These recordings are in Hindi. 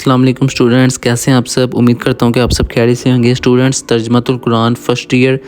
अस्सलाम वालेकुम स्टूडेंट्स, कैसे हैं आप सब। उम्मीद करता हूं कि आप सब खैरियत से होंगे। स्टूडेंट्स, तर्जुमातुल Quran first year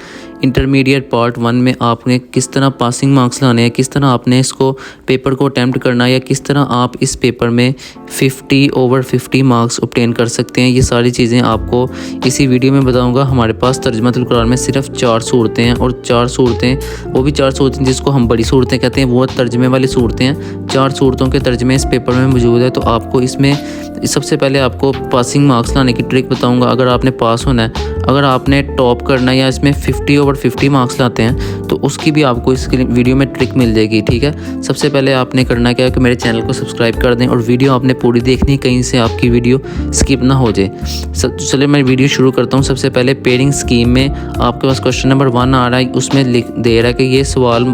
intermediate part 1 में आपने किस तरह पासिंग मार्क्स लाने हैं, किस तरह आपने इसको पेपर को अटैम्प्ट करना है या किस तरह आप इस पेपर में 50/50 मार्क्स ऑब्टेन कर सकते हैं, ये सारी चीज़ें आपको इसी वीडियो में बताऊँगा। हमारे पास तर्जुमातुल कुरान में सिर्फ 4 सूरतें हैं और 4 सूरतें वो भी 4 सूरतें जिसको हम बड़ी सूरतें कहते हैं, वो तर्जमे वाली सूरतें हैं। 4 सूरतों के तर्जमे इस पेपर में मौजूद है। तो आपको इसमें सबसे पहले आपको पासिंग मार्क्स लाने की ट्रिक बताऊंगा। अगर आपने पास होना है, अगर आपने टॉप करना है या इसमें 50/50 मार्क्स लाते हैं तो उसकी भी आपको इस वीडियो में ट्रिक मिल जाएगी। ठीक है, सबसे पहले आपने करना क्या है कि मेरे चैनल को सब्सक्राइब कर दें और वीडियो आपने पूरी देखनी, कहीं से आपकी वीडियो स्किप ना हो जाए। चलिए मैं वीडियो शुरू करता हूँ। सबसे पहले पेयरिंग स्कीम में आपके पास क्वेश्चन नंबर 1 आ रहा है। उसमें लिख दे रहा है कि ये सवाल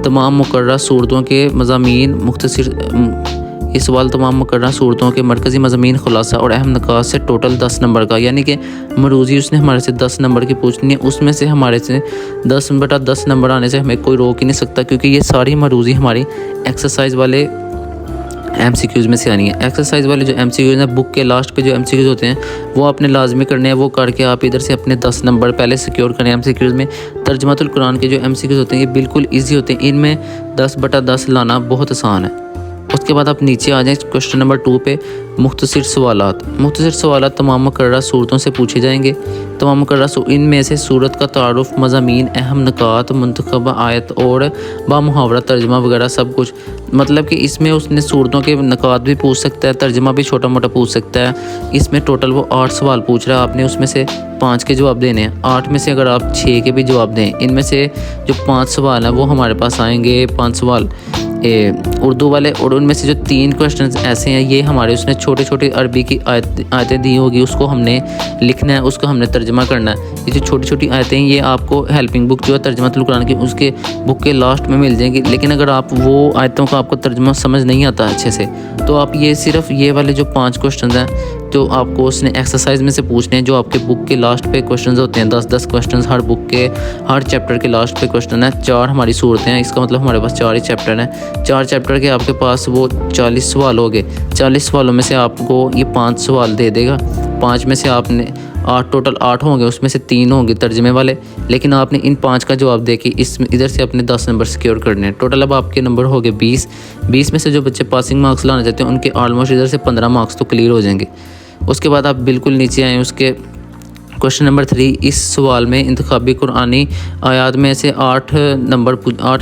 तमाम मुकर्रर सूरतों के मज़ामीन मुख्तसर इस सवाल तमाम मुकर्रर सूरतों के मरकज़ी मज़ामीन खुलासा और अहम निकात से टोटल 10 नंबर का, यानी कि मरूज़ी उसने हमारे से 10 नंबर की पूछनी है। उसमें से हमारे से 10/10 नंबर आने से हमें कोई रोक ही नहीं सकता, क्योंकि ये सारी मरूज़ी हमारी एक्सरसाइज वाले MCQs में से आनी है। एक्सरसाइज वाले जो MCQs हैं, बुक के लास्ट पे जो MCQs होते हैं वो आपने लाजमी करने हैं। वो करके आप इधर से अपने 10 नंबर पहले सिक्योर करें। MCQs में तर्जुमातुल कुरान के जो MCQs होते हैं ये बिल्कुल ईजी होते हैं, इनमें 10/10 लाना बहुत आसान है। उसके बाद आप नीचे आ जाएं क्वेश्चन नंबर 2 पे। मुख्तसर सवालात तमाम मुकर्रर सूरतों से पूछे जाएंगे। तमाम मुकर्रर इनमें से सूरत का तारुफ, मज़ामीन, अहम निकात, मुंतखबा आयत और बामुहावरा तर्जमा वगैरह सब कुछ। मतलब कि इसमें उसने सूरतों के निकात भी पूछ सकता है, तर्जमा भी छोटा मोटा पूछ सकता है। इसमें टोटल वो 8 सवाल पूछ रहा है, आपने उसमें से 5 के जवाब देने हैं। 8 में से अगर आप 6 के भी जवाब दें, इनमें से जो 5 सवाल हैं वो हमारे पास आएंगे 5 सवाल उर्दू वाले, और उनमें से जो 3 क्वेश्चन ऐसे हैं ये हमारे उसने छोटे छोटे अरबी की आयतें दी होगी, उसको हमने लिखना है, उसको हमने तर्जमा करना है। ये जो छोटी छोटी आयतें हैं ये आपको हेल्पिंग बुक जो है तर्जुमातुल कुरान की, उसके बुक के लास्ट में मिल जाएंगी। लेकिन अगर आप वो आयतों का आपको तर्जुमा समझ नहीं आता अच्छे से, तो आप ये सिर्फ ये वाले जो 5 क्वेश्चन हैं जो आपको उसने एक्सरसाइज में से पूछने हैं, जो आपके बुक के लास्ट पे क्वेश्चंस होते हैं, 10-10 क्वेश्चंस हर बुक के हर चैप्टर के लास्ट पे क्वेश्चन है। 4 हमारी सूरतें हैं, इसका मतलब हमारे पास 4 ही चैप्टर हैं। 4 चैप्टर के आपके पास वो 40 सवाल हो गए। 40 सवालों में से आपको ये 5 सवाल दे देगा। 5 में से आपने टोटल 8 होंगे, उसमें से 3 होंगे तर्जमे वाले, लेकिन आपने इन 5 का जवाब दे के इसमें इधर से अपने 10 नंबर सिक्योर करने हैं। टोटल अब आपके नंबर हो गए 20। 20 में से जो बच्चे पासिंग मार्क्स लाना चाहते हैं उनके ऑलमोस्ट इधर से 15 मार्क्स तो क्लियर हो जाएंगे। उसके बाद आप बिल्कुल नीचे आएँ, उसके क्वेश्चन नंबर 3। इस सवाल में इंतखाबी कुरानी आयात में से 8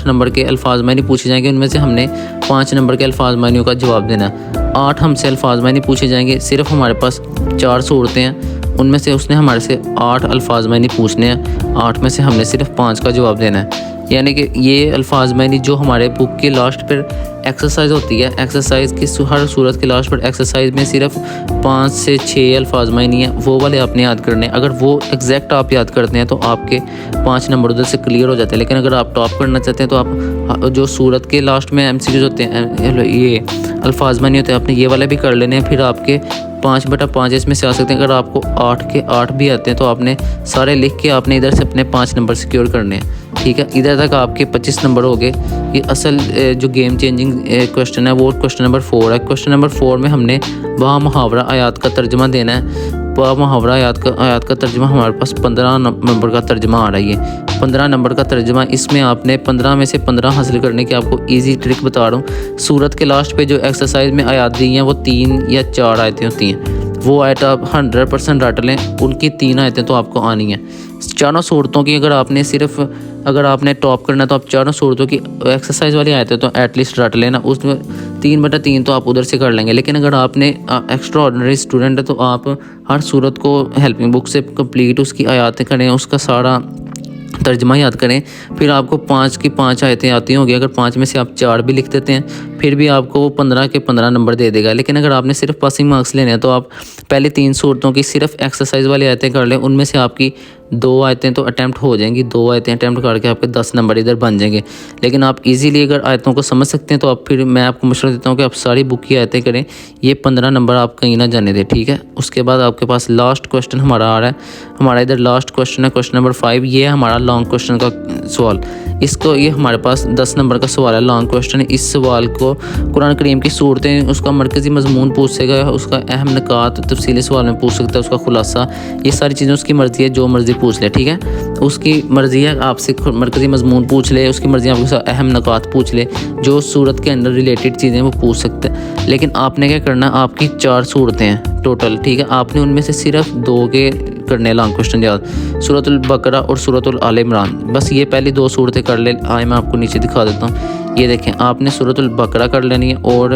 नंबर के अल्फाज मानी पूछे जाएंगे। उनमें से हमने 5 नंबर के अल्फाज मानियों का जवाब देना है। 8 हमसे अल्फाज मानी पूछे जाएंगे। सिर्फ हमारे पास 4 सूरतें हैं, उनमें से उसने हमारे से 8 अल्फाज मानी पूछने हैं। 8 में से हमने सिर्फ 5 का जवाब देना है। यानी कि ये अल्फाज मानी जो हमारे बुक के लास्ट पर एक्सरसाइज होती है, एक्सरसाइज की हर सूरत के लास्ट पर एक्सरसाइज में सिर्फ 5 से 6 अल्फाज मानी है, वो वाले आपने याद करने हैं। अगर वो एग्जैक्ट आप याद करते हैं तो आपके 5 नंबर उधर से क्लियर हो जाते हैं। लेकिन अगर आप टॉप करना चाहते हैं तो आप जो सूरत के लास्ट में MCQs होते हैं, ये अल्फाज मानी होते हैं, आपने ये वाले भी कर लेने हैं। फिर आपके 5/5 इसमें से आ सकते हैं। अगर आपको 8 के 8 भी आते हैं तो आपने सारे लिख के आपने इधर से अपने 5 नंबर सिक्योर करने हैं। ठीक है, इधर तक आपके 25 नंबर हो गए। ये असल जो गेम चेंजिंग क्वेश्चन है वो क्वेश्चन नंबर 4 है। क्वेश्चन नंबर 4 में हमने बामुहावरा आयात का तर्जमा देना है। बामुहावरा आयात का तर्जमा हमारे पास 15 नंबर का तर्जमा आ रही है। 15 नंबर का तर्जमा, इसमें आपने 15 में से 15 हासिल करने की आपको ईजी ट्रिक बता रहा हूँ। सूरत के लास्ट पे जो एक्सरसाइज में आयात दी हैं वो 3 या 4 आयतें होती हैं। वो आयत आप 100% रट लें, उनकी 3 आयतें तो आपको आनी हैं। चारों सूरतों की अगर आपने टॉप करना है तो आप चारों सूरतों की एक्सरसाइज वाली आयतें तो एटलीस्ट रट लेना। उसमें 3/3 तो आप उधर से कर लेंगे। लेकिन अगर आपने एक्स्ट्रा ऑर्डिनरी स्टूडेंट है तो आप हर सूरत को हेल्पिंग बुक से कंप्लीट उसकी आयतें करें, उसका सारा तर्जमा याद करें। फिर आपको 5 की 5 आयतें आती होंगी। अगर 5 में से आप 4 भी लिख देते हैं फिर भी आपको वो 15 के 15 नंबर दे देगा। लेकिन अगर आपने सिर्फ पासिंग मार्क्स लेने हैं तो आप पहले 3 सूरतों की सिर्फ एक्सरसाइज वाली आयतें कर लें। उनमें से आपकी 2 आयतें तो अटैम्प्ट हो जाएंगी। 2 आयतें अटैम्प्ट करके आपके 10 नंबर इधर बन जाएंगे। लेकिन आप इजीली अगर आयतों को समझ सकते हैं तो आप फिर मैं आपको मशवरा देता हूँ कि आप सारी बुक की आयतें करें। ये 15 नंबर आप कहीं ना जाने दें। ठीक है, उसके बाद आपके पास लास्ट क्वेश्चन हमारा आ रहा है। हमारा इधर लास्ट क्वेश्चन है क्वेश्चन नंबर 5। ये है हमारा लॉन्ग क्वेश्चन का सवाल। इसको ये हमारे पास 10 नंबर का सवाल है, लॉन्ग क्वेश्चन है। इस सवाल को कुरान करीम की सूरतें, उसका मरकज़ी मजमून पूछेगा, उसका अहम निकात तफसीली सवाल में पूछ सकता है, उसका खुलासा, ये सारी चीज़ें उसकी मर्ज़ी है, जो मर्ज़ी पूछ ले, ठीक है। उसकी मर्ज़ी है आपसे मरकज़ी मजमून पूछ ले, उसकी मर्ज़ी है आपके साथ अहम निकात पूछ ले, जो सूरत के अंदर रिलेटेड चीज़ें वो पूछ सकते हैं। लेकिन आपने क्या करना है, आपकी 4 सूरतें हैं टोटल, ठीक है। आपने उनमें से सिर्फ 2 के करने लॉन्ग क्वेश्चन याद, सूरतुल बकरा और सूरतुल आल इमरान। बस ये पहली 2 सूरतें कर ले। आए मैं आपको नीचे दिखा देता हूँ, ये देखें, आपने सूरतुल बकरा कर लेनी है और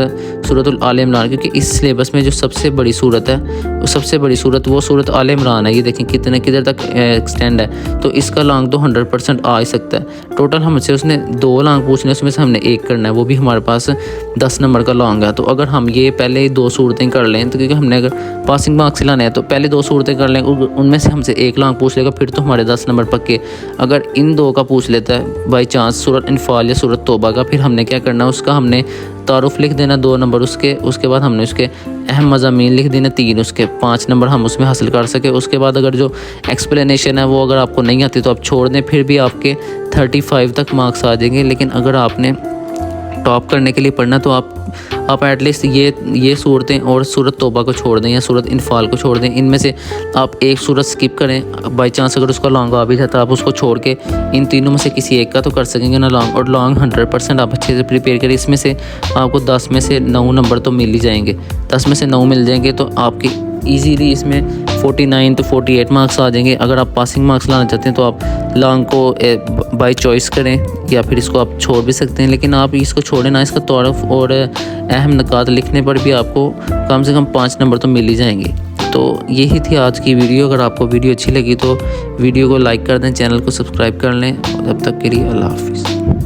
सूरतुल आल इमरान, क्योंकि इस सिलेबस में जो सबसे बड़ी सूरत है, वो सबसे बड़ी सूरत वो सूरत आल इमरान है। ये देखें कितने किधर तक एक्सटेंड है, तो इसका लॉन्ग तो 100% आ ही सकता है। टोटल हमसे उसने 2 लॉन्ग पूछने, उसमें से हमने 1 करना है, वो भी हमारे पास 10 नंबर का लॉन्ग है। तो अगर हम ये पहले 2 सूरतें कर लें, तो क्योंकि हमने अगर पासिंग मार्क्स लाने हैं तो पहले 2 सूरतें कर लें, उनमें से हमसे 1 लॉन्ग पूछ लेगा, फिर तो हमारे 10 नंबर पक्के। अगर इन 2 का पूछ लेता है बाई चांस, सूरत इनफाल या सूरत तौबा का, फिर हमने क्या करना है, उसका हमने तारुफ लिख देना 2 नंबर उसके बाद हमने उसके अहम मज़ामीन लिख देना 3, उसके 5 नंबर हम उसमें हासिल कर सके। उसके बाद अगर जो एक्सप्लेनेशन है वो अगर आपको नहीं आती तो आप छोड़ दें, फिर भी आपके 35 तक मार्क्स आ जाएंगे। लेकिन अगर आपने टॉप करने के लिए पढ़ना तो आप एटलीस्ट ये सूरतें और सूरत तौबा को छोड़ दें या सूरत इनफाल को छोड़ दें। इनमें से आप एक सूरत स्किप करें, बाई चांस अगर उसका लॉन्ग आ भी जाता आप उसको छोड़ के इन तीनों में से किसी एक का तो कर सकेंगे ना लॉन्ग। और लॉन्ग 100% आप अच्छे से प्रिपेयर करें। इसमें से आपको 10 में से 9 नंबर तो मिल ही जाएंगे, 10 में से 9 मिल जाएंगे तो आपकी ईजीली इसमें 49 to 48 मार्क्स आ जाएंगे। अगर आप पासिंग मार्क्स लाना चाहते हैं तो आप लॉन्ग को बाय चॉइस करें या फिर इसको आप छोड़ भी सकते हैं, लेकिन आप इसको छोड़ें ना। इसका तारुफ और अहम निकात लिखने पर भी आपको कम से कम 5 नंबर तो मिल ही जाएंगे। तो यही थी आज की वीडियो। अगर आपको वीडियो अच्छी लगी तो वीडियो को लाइक कर दें, चैनल को सब्सक्राइब कर लें। तब तक के लिए अल्लाह हाफिज़।